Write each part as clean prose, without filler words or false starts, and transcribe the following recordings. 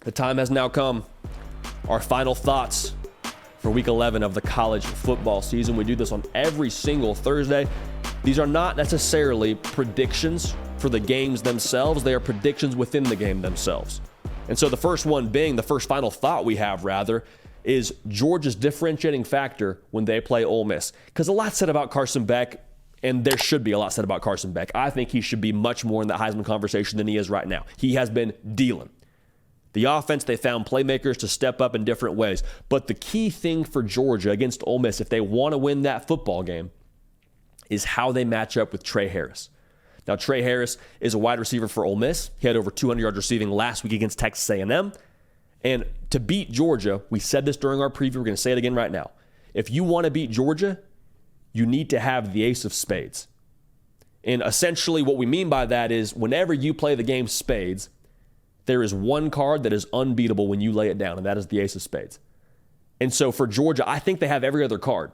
the time has now come. Our final thoughts for week 11 of the college football season. We do this on every single Thursday. These are not necessarily predictions for the games themselves. They are predictions within the game themselves. And so the first one being, the first final thought we have rather, is Georgia's differentiating factor when they play Ole Miss. Because a lot said about Carson Beck, and there should be a lot said about Carson Beck. I think he should be much more in the Heisman conversation than he is right now. He has been dealing. The offense, they found playmakers to step up in different ways. But the key thing for Georgia against Ole Miss, if they want to win that football game, is how they match up with Trey Harris. Now, Trey Harris is a wide receiver for Ole Miss. He had over 200 yards receiving last week against Texas A&M. And to beat Georgia, we said this during our preview, we're going to say it again right now. If you want to beat Georgia, you need to have the ace of spades. And essentially what we mean by that is whenever you play the game spades, there is one card that is unbeatable when you lay it down, and that is the ace of spades. And so for Georgia, I think they have every other card.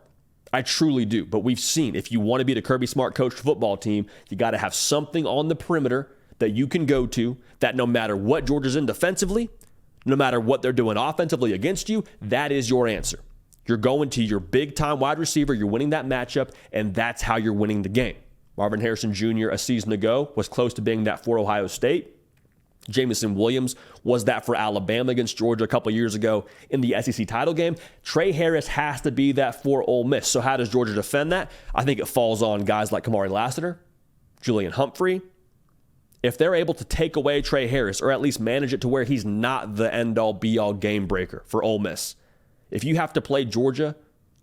I truly do. But we've seen if you want to beat a Kirby Smart coached football team, you got to have something on the perimeter that you can go to that no matter what Georgia's in defensively, no matter what they're doing offensively against you, that is your answer. You're going to your big-time wide receiver, you're winning that matchup, and that's how you're winning the game. Marvin Harrison Jr. a season ago was close to being that for Ohio State. Jamison Williams was that for Alabama against Georgia a couple years ago in the SEC title game. Trey Harris has to be that for Ole Miss. So how does Georgia defend that? I think it falls on guys like Kamari Lassiter, Julian Humphrey. If they're able to take away Trey Harris or at least manage it to where he's not the end-all, be-all game breaker for Ole Miss, if you have to play Georgia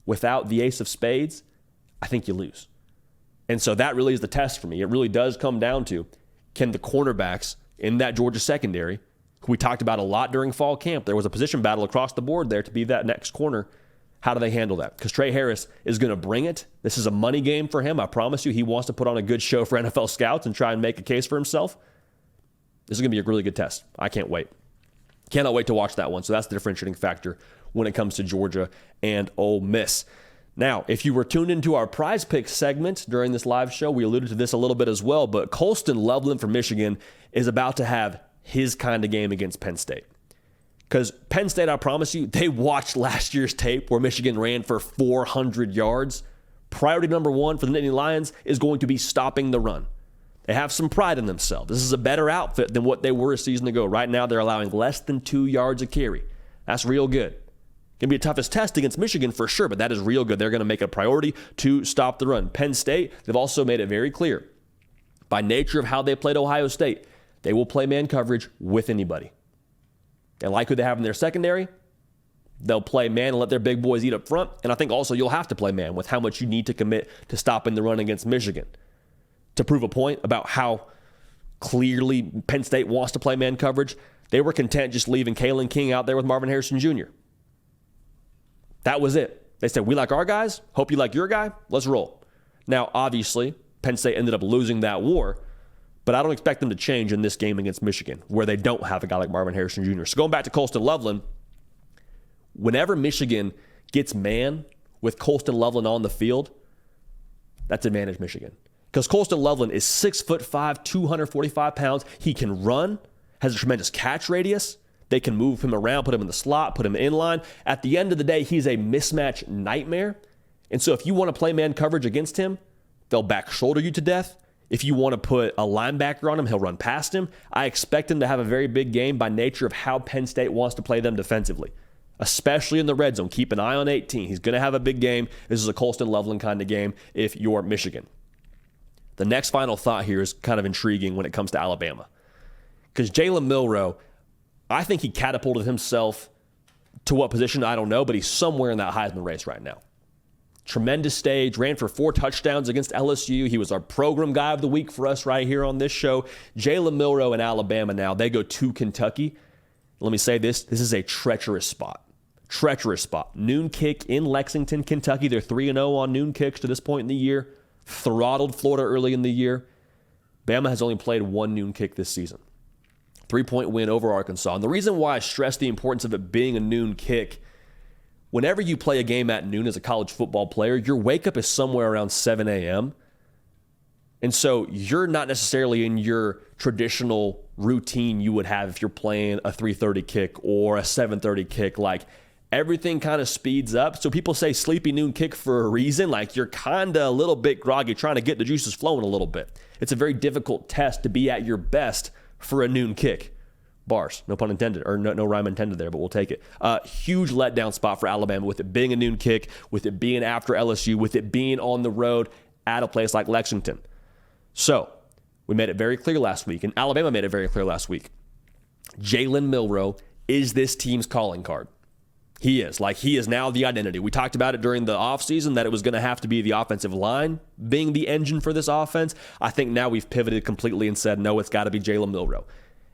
without the ace of spades, I think you lose. And so that really is the test for me. It really does come down to, can the cornerbacks in that Georgia secondary, who we talked about a lot during fall camp, there was a position battle across the board there to be that next corner. How do they handle that? Because Trey Harris is going to bring it. This is a money game for him. I promise you, he wants to put on a good show for NFL scouts and try and make a case for himself. This is going to be a really good test. I can't wait. Cannot wait to watch that one. So that's the differentiating factor when it comes to Georgia and Ole Miss. Now, if you were tuned into our prize picks segment during this live show, we alluded to this a little bit as well, but Colston Loveland from Michigan is about to have his kind of game against Penn State. Because Penn State, I promise you, they watched last year's tape where Michigan ran for 400 yards. Priority number one for the Nittany Lions is going to be stopping the run. They have some pride in themselves. This is a better outfit than what they were a season ago. Right now, they're allowing less than 2 yards a carry. That's real good. Going to be the toughest test against Michigan for sure, but that is real good. They're going to make it a priority to stop the run. Penn State, they've also made it very clear, by nature of how they played Ohio State, they will play man coverage with anybody. And like who they have in their secondary, they'll play man and let their big boys eat up front. And I think also you'll have to play man with how much you need to commit to stopping the run against Michigan. To prove a point about how clearly Penn State wants to play man coverage, they were content just leaving Kalen King out there with Marvin Harrison Jr. That was it. They said, we like our guys. Hope you like your guy. Let's roll. Now, obviously, Penn State ended up losing that war, but I don't expect them to change in this game against Michigan, where they don't have a guy like Marvin Harrison Jr. So going back to Colston Loveland, whenever Michigan gets man with Colston Loveland on the field, that's advantage Michigan. Because Colston Loveland is 6'5", 245 pounds. He can run, has a tremendous catch radius. They can move him around, put him in the slot, put him in line. At the end of the day, he's a mismatch nightmare. And so if you want to play man coverage against him, they'll back shoulder you to death. If you want to put a linebacker on him, he'll run past him. I expect him to have a very big game by nature of how Penn State wants to play them defensively, especially in the red zone. Keep an eye on 18. He's going to have a big game. This is a Colston Loveland kind of game if you're Michigan. The next final thought here is kind of intriguing when it comes to Alabama. Because Jalen Milroe, I think he catapulted himself to what position, I don't know, but he's somewhere in that Heisman race right now. Tremendous stage, ran for 4 touchdowns against LSU. He was our program guy of the week for us right here on this show. Jalen Milroe in Alabama now, they go to Kentucky. Let me say this is a treacherous spot. Treacherous spot. Noon kick in Lexington, Kentucky. They're 3-0 on noon kicks to this point in the year. Throttled Florida early in the year. Bama has only played 1 noon kick this season. 3-point win over Arkansas. And the reason why I stress the importance of it being a noon kick, whenever you play a game at noon as a college football player, your wake up is somewhere around 7 a.m. And so you're not necessarily in your traditional routine you would have if you're playing a 3:30 kick or a 7:30 kick. Like, everything kind of speeds up. So people say sleepy noon kick for a reason. Like, you're kind of a little bit groggy, trying to get the juices flowing a little bit. It's a very difficult test to be at your best for a noon kick. Bars, no pun intended, or no rhyme intended there, but we'll take it. Huge letdown spot for Alabama with it being a noon kick, with it being after LSU, with it being on the road at a place like Lexington. So we made it very clear last week, and Alabama made it very clear last week. Jalen Milroe is this team's calling card. He is. Like, he is now the identity. We talked about it during the offseason that it was going to have to be the offensive line being the engine for this offense. I think now we've pivoted completely and said, no, it's got to be Jalen Milroe.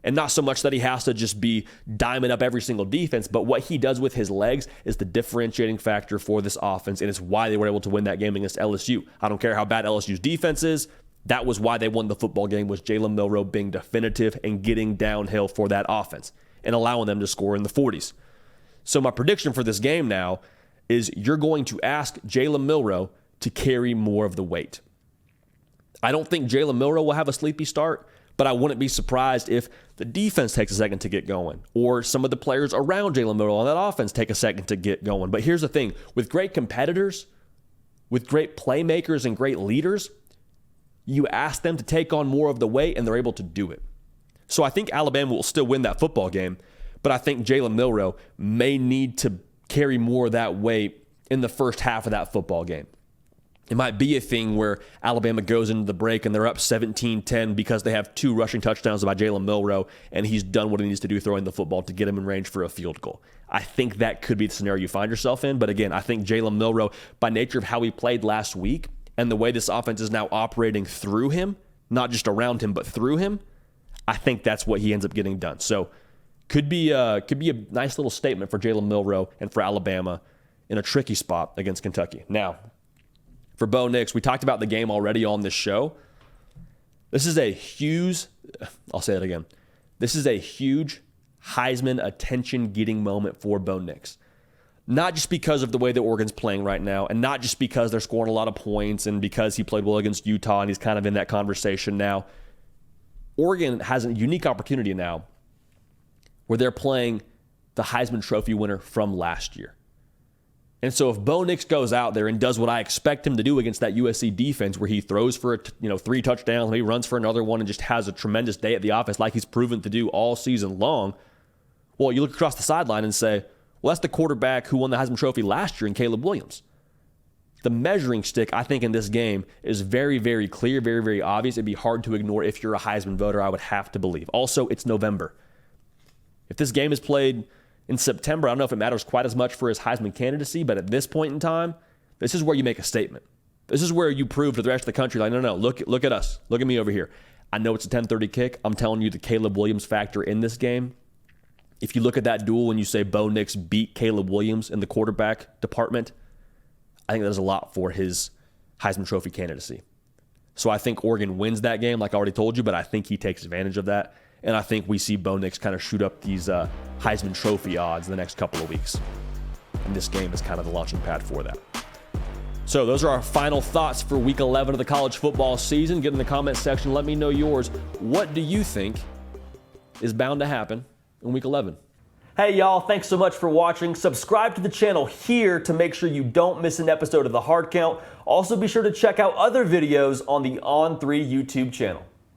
And not so much that he has to just be diming up every single defense, but what he does with his legs is the differentiating factor for this offense, and it's why they were able to win that game against LSU. I don't care how bad LSU's defense is. That was why they won the football game, was Jalen Milroe being definitive and getting downhill for that offense and allowing them to score in the 40s. So my prediction for this game now is you're going to ask Jalen Milroe to carry more of the weight. I don't think Jalen Milroe will have a sleepy start, but I wouldn't be surprised if the defense takes a second to get going, or some of the players around Jalen Milroe on that offense take a second to get going. But here's the thing. With great competitors, with great playmakers and great leaders, you ask them to take on more of the weight, and they're able to do it. So I think Alabama will still win that football game, but I think Jalen Milroe may need to carry more of that weight in the first half of that football game. It might be a thing where Alabama goes into the break and they're up 17-10 because they have 2 rushing touchdowns by Jalen Milroe, and he's done what he needs to do throwing the football to get him in range for a field goal. I think that could be the scenario you find yourself in. But again, I think Jalen Milroe, by nature of how he played last week and the way this offense is now operating through him, not just around him, but through him, I think that's what he ends up getting done. So could be a nice little statement for Jalen Milroe and for Alabama in a tricky spot against Kentucky. Now, for Bo Nix, we talked about the game already on this show. This is a huge, I'll say it again. This is a huge Heisman attention-getting moment for Bo Nix. Not just because of the way that Oregon's playing right now, and not just because they're scoring a lot of points and because he played well against Utah and he's kind of in that conversation now. Oregon has a unique opportunity now where they're playing the Heisman Trophy winner from last year. And so if Bo Nix goes out there and does what I expect him to do against that USC defense, where he throws for 3 touchdowns, maybe runs for another one, and just has a tremendous day at the office like he's proven to do all season long, well, you look across the sideline and say, well, that's the quarterback who won the Heisman Trophy last year in Caleb Williams. The measuring stick, I think, in this game is very, very clear, very, very obvious. It'd be hard to ignore if you're a Heisman voter, I would have to believe. Also, it's November. If this game is played in September, I don't know if it matters quite as much for his Heisman candidacy, but at this point in time, this is where you make a statement. This is where you prove to the rest of the country, like, no, look at us. Look at me over here. I know it's a 10:30 kick. I'm telling you the Caleb Williams factor in this game. If you look at that duel and you say Bo Nix beat Caleb Williams in the quarterback department, I think that does a lot for his Heisman Trophy candidacy. So I think Oregon wins that game, like I already told you, but I think he takes advantage of that. And I think we see Bo Nix kind of shoot up these Heisman Trophy odds in the next couple of weeks. And this game is kind of the launching pad for that. So those are our final thoughts for Week 11 of the college football season. Get in the comments section. Let me know yours. What do you think is bound to happen in Week 11? Hey, y'all. Thanks so much for watching. Subscribe to the channel here to make sure you don't miss an episode of The Hard Count. Also, be sure to check out other videos on the On3 YouTube channel.